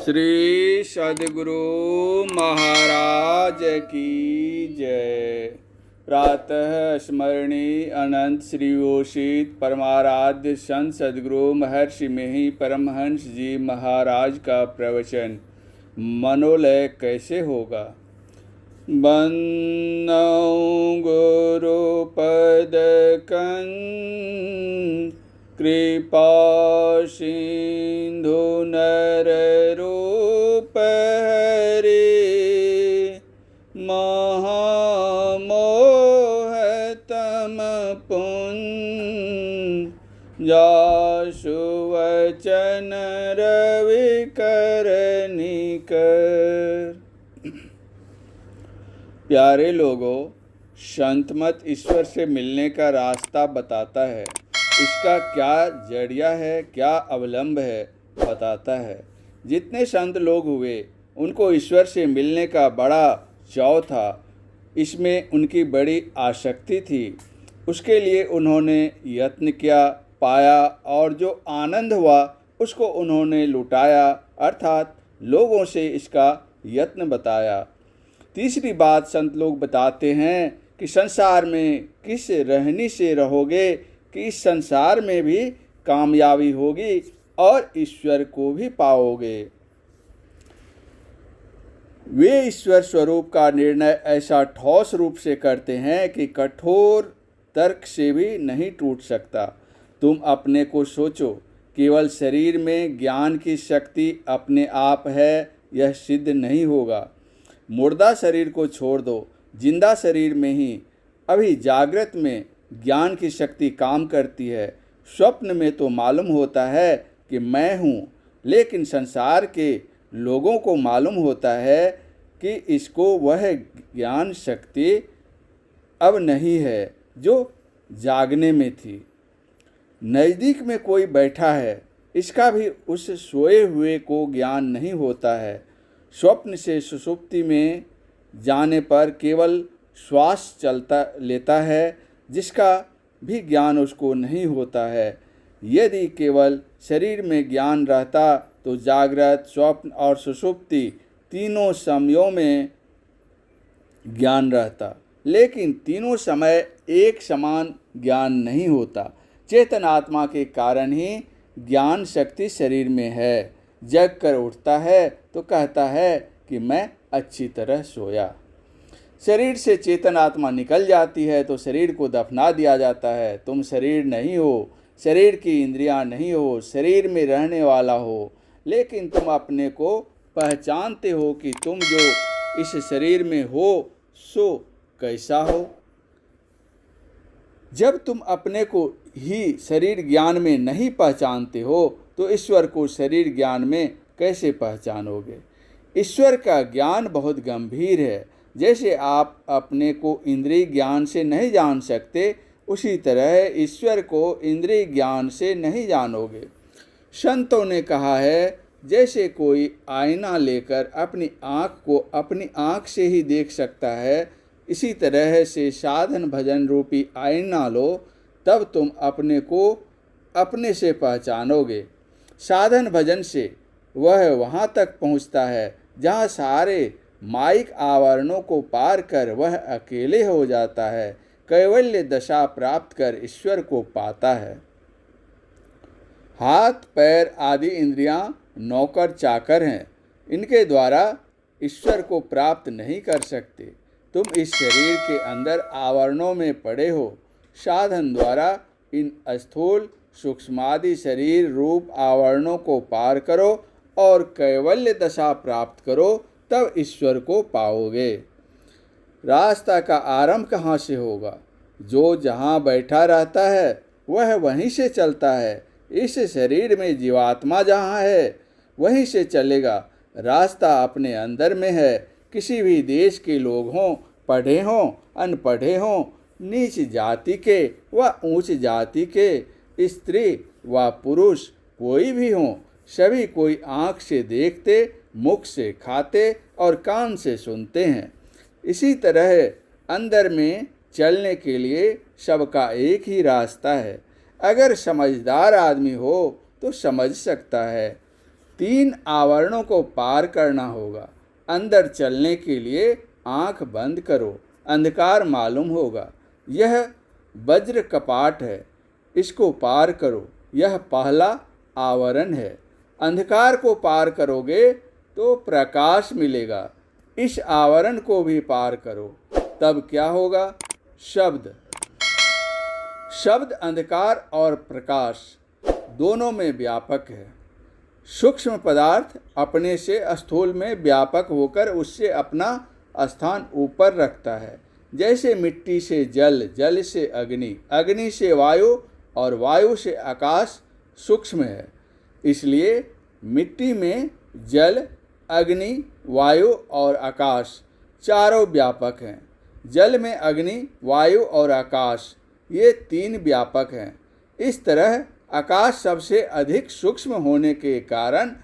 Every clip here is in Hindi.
श्री सद्गुरु महाराज की जय। प्रातः स्मरणीय अनंत श्रीयोषित परमाराध्य संत सद्गुरु महर्षि मेहि परमहंस जी महाराज का प्रवचन। मनोलय कैसे होगा। बन्नौ गुरु पद कंद कृपा सिंधु नर रूप हरि महामोह तम पुंज जासु वचन रवि कर निकर। प्यारे लोगों, संत मत ईश्वर से मिलने का रास्ता बताता है। इसका क्या जरिया है, क्या अवलंब है, बताता है। जितने संत लोग हुए उनको ईश्वर से मिलने का बड़ा चाव था। इसमें उनकी बड़ी आसक्ति थी। उसके लिए उन्होंने यत्न किया, पाया और जो आनंद हुआ उसको उन्होंने लुटाया, अर्थात लोगों से इसका यत्न बताया। तीसरी बात संत लोग बताते हैं कि संसार में किस रहनी से रहोगे कि इस संसार में भी कामयाबी होगी और ईश्वर को भी पाओगे। वे ईश्वर स्वरूप का निर्णय ऐसा ठोस रूप से करते हैं कि कठोर तर्क से भी नहीं टूट सकता। तुम अपने को सोचो, केवल शरीर में ज्ञान की शक्ति अपने आप है यह सिद्ध नहीं होगा। मुर्दा शरीर को छोड़ दो, जिंदा शरीर में ही अभी जागृत में ज्ञान की शक्ति काम करती है। स्वप्न में तो मालूम होता है कि मैं हूँ, लेकिन संसार के लोगों को मालूम होता है कि इसको वह ज्ञान शक्ति अब नहीं है जो जागने में थी। नज़दीक में कोई बैठा है, इसका भी उस सोए हुए को ज्ञान नहीं होता है। स्वप्न से सुषुप्ति में जाने पर केवल श्वास चलता लेता है, जिसका भी ज्ञान उसको नहीं होता है। यदि केवल शरीर में ज्ञान रहता तो जागृत, स्वप्न और सुषुप्ति तीनों समयों में ज्ञान रहता, लेकिन तीनों समय एक समान ज्ञान नहीं होता। चेतन आत्मा के कारण ही ज्ञान शक्ति शरीर में है। जग कर उठता है तो कहता है कि मैं अच्छी तरह सोया। शरीर से चेतन आत्मा निकल जाती है तो शरीर को दफना दिया जाता है। तुम शरीर नहीं हो, शरीर की इंद्रियां नहीं हो, शरीर में रहने वाला हो, लेकिन तुम अपने को पहचानते हो कि तुम जो इस शरीर में हो सो कैसा हो। जब तुम अपने को ही शरीर ज्ञान में नहीं पहचानते हो तो ईश्वर को शरीर ज्ञान में कैसे पहचानोगे। ईश्वर का ज्ञान बहुत गंभीर है। जैसे आप अपने को इंद्रिय ज्ञान से नहीं जान सकते, उसी तरह ईश्वर को इंद्रिय ज्ञान से नहीं जानोगे। संतों ने कहा है, जैसे कोई आईना लेकर अपनी आँख को अपनी आँख से ही देख सकता है, इसी तरह से साधन भजन रूपी आईना लो, तब तुम अपने को अपने से पहचानोगे। साधन भजन से वह वहाँ तक पहुँचता है जहाँ सारे माइक आवरणों को पार कर वह अकेले हो जाता है। कैवल्य दशा प्राप्त कर ईश्वर को पाता है। हाथ पैर आदि इंद्रियां नौकर चाकर हैं, इनके द्वारा ईश्वर को प्राप्त नहीं कर सकते। तुम इस शरीर के अंदर आवरणों में पड़े हो। साधन द्वारा इन स्थूल सूक्ष्मादि शरीर रूप आवरणों को पार करो और कैवल्य दशा प्राप्त करो, तब ईश्वर को पाओगे। रास्ता का आरंभ कहाँ से होगा। जो जहाँ बैठा रहता है वह वहीं से चलता है। इस शरीर में जीवात्मा जहाँ है वहीं से चलेगा। रास्ता अपने अंदर में है। किसी भी देश के लोग हों, पढ़े हों, अनपढ़े हों, नीच जाति के व ऊंच जाति के, स्त्री व पुरुष कोई भी हों, सभी कोई आँख से देखते, मुख से खाते और कान से सुनते हैं। इसी तरह अंदर में चलने के लिए सबका एक ही रास्ता है। अगर समझदार आदमी हो तो समझ सकता है। 3 आवरणों को पार करना होगा। अंदर चलने के लिए आंख बंद करो, अंधकार मालूम होगा। यह वज्र कपाट है, इसको पार करो, यह पहला आवरण है। अंधकार को पार करोगे तो प्रकाश मिलेगा। इस आवरण को भी पार करो, तब क्या होगा? शब्द। शब्द अंधकार और प्रकाश दोनों में व्यापक है। सूक्ष्म पदार्थ अपने से स्थूल में व्यापक होकर उससे अपना स्थान ऊपर रखता है। जैसे मिट्टी से जल, जल से अग्नि, अग्नि से वायु और वायु से आकाश सूक्ष्म है। इसलिए मिट्टी में जल, अग्नि, वायु और आकाश चारों व्यापक हैं। जल में अग्नि, वायु और आकाश ये 3 व्यापक हैं। इस तरह आकाश सबसे अधिक सूक्ष्म होने के कारण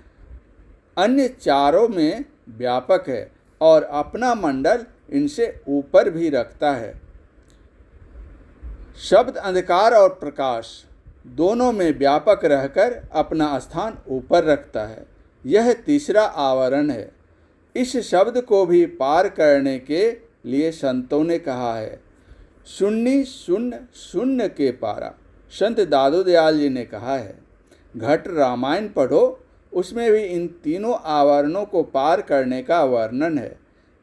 अन्य चारों में व्यापक है और अपना मंडल इनसे ऊपर भी रखता है। शब्द अंधकार और प्रकाश दोनों में व्यापक रहकर अपना स्थान ऊपर रखता है। यह तीसरा आवरण है। इस शब्द को भी पार करने के लिए संतों ने कहा है, शून्य शून्य शून्य के पारा। संत दादू दयाल जी ने कहा है, घट रामायण पढ़ो, उसमें भी इन तीनों आवरणों को पार करने का वर्णन है।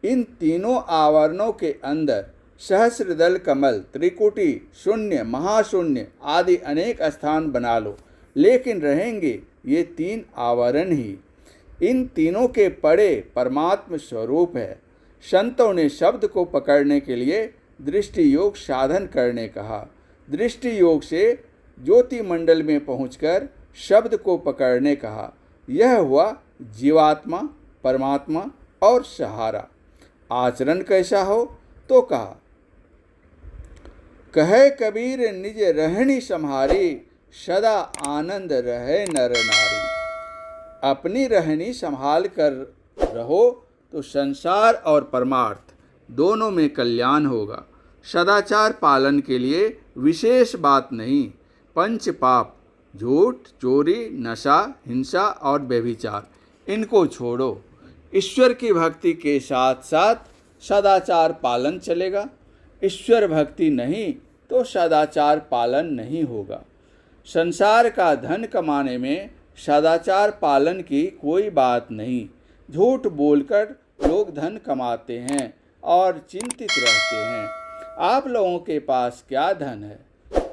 इन तीनों आवरणों के अंदर सहस्रदल कमल, त्रिकुटी, शून्य, महाशून्य आदि अनेक स्थान बना लो, लेकिन रहेंगे ये 3 आवरण ही। इन तीनों के परे परमात्म स्वरूप है। संतों ने शब्द को पकड़ने के लिए दृष्टि योग साधन करने कहा। दृष्टि योग से ज्योति मंडल में पहुंचकर शब्द को पकड़ने कहा। यह हुआ जीवात्मा, परमात्मा और सहारा। आचरण कैसा हो तो कहा, कहे कबीर निज रहनी सम्हारी, सदा आनंद रहे नर नारी। अपनी रहनी संभाल कर रहो तो संसार और परमार्थ दोनों में कल्याण होगा। सदाचार पालन के लिए विशेष बात नहीं। पंच पाप, झूठ, चोरी, नशा, हिंसा और व्यभिचार, इनको छोड़ो। ईश्वर की भक्ति के साथ साथ सदाचार पालन चलेगा। ईश्वर भक्ति नहीं तो सदाचार पालन नहीं होगा। संसार का धन कमाने में सदाचार पालन की कोई बात नहीं। झूठ बोलकर लोग धन कमाते हैं और चिंतित रहते हैं। आप लोगों के पास क्या धन है?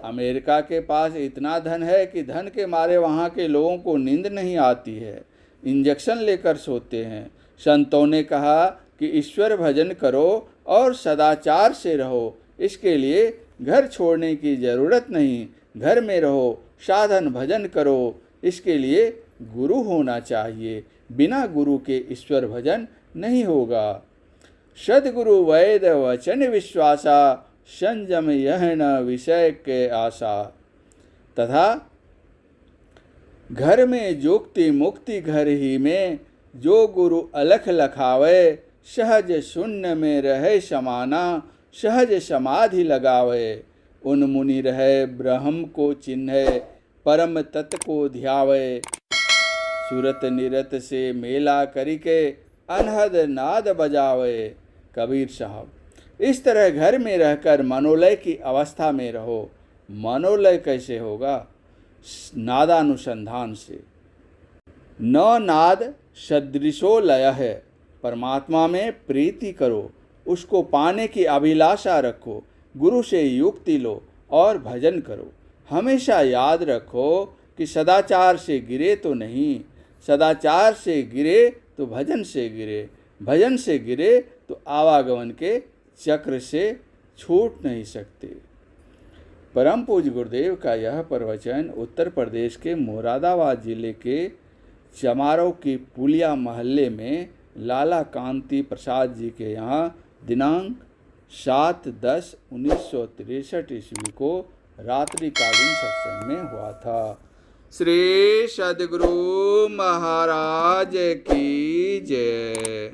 अमेरिका के पास इतना धन है कि धन के मारे वहाँ के लोगों को नींद नहीं आती है, इंजेक्शन लेकर सोते हैं। संतों ने कहा कि ईश्वर भजन करो और सदाचार से रहो। इसके लिए घर छोड़ने की ज़रूरत नहीं, घर में रहो, साधन भजन करो। इसके लिए गुरु होना चाहिए। बिना गुरु के ईश्वर भजन नहीं होगा। सद्गुरु वैद वचन विश्वासा, संयम यह न विषय के आशा। तथा घर में जोक्ति मुक्ति घर ही में, जो गुरु अलख लखावे, सहज शून्य में रहे समाना, सहज समाधि लगावे। उन मुनि रहे ब्रह्म को चिन्हे, परम तत्व को ध्यावे। सूरत निरत से मेला करिके, अनहद नाद बजावे। कबीर साहब, इस तरह घर में रहकर मनोलय की अवस्था में रहो। मनोलय कैसे होगा? नादानुसंधान से। न नाद सदृशो लय है। परमात्मा में प्रीति करो, उसको पाने की अभिलाषा रखो, गुरु से युक्ति लो और भजन करो। हमेशा याद रखो कि सदाचार से गिरे तो नहीं, सदाचार से गिरे तो भजन से गिरे, भजन से गिरे तो आवागमन के चक्र से छूट नहीं सकते। परम पूज्य गुरुदेव का यह प्रवचन उत्तर प्रदेश के मुरादाबाद जिले के चमारों की पुलिया मोहल्ले में लाला कांति प्रसाद जी के यहाँ दिनांक 7/10/1963 ईस्वी को रात्रिकालीन सत्संग में हुआ था। श्री सद्गुरु महाराज की जय।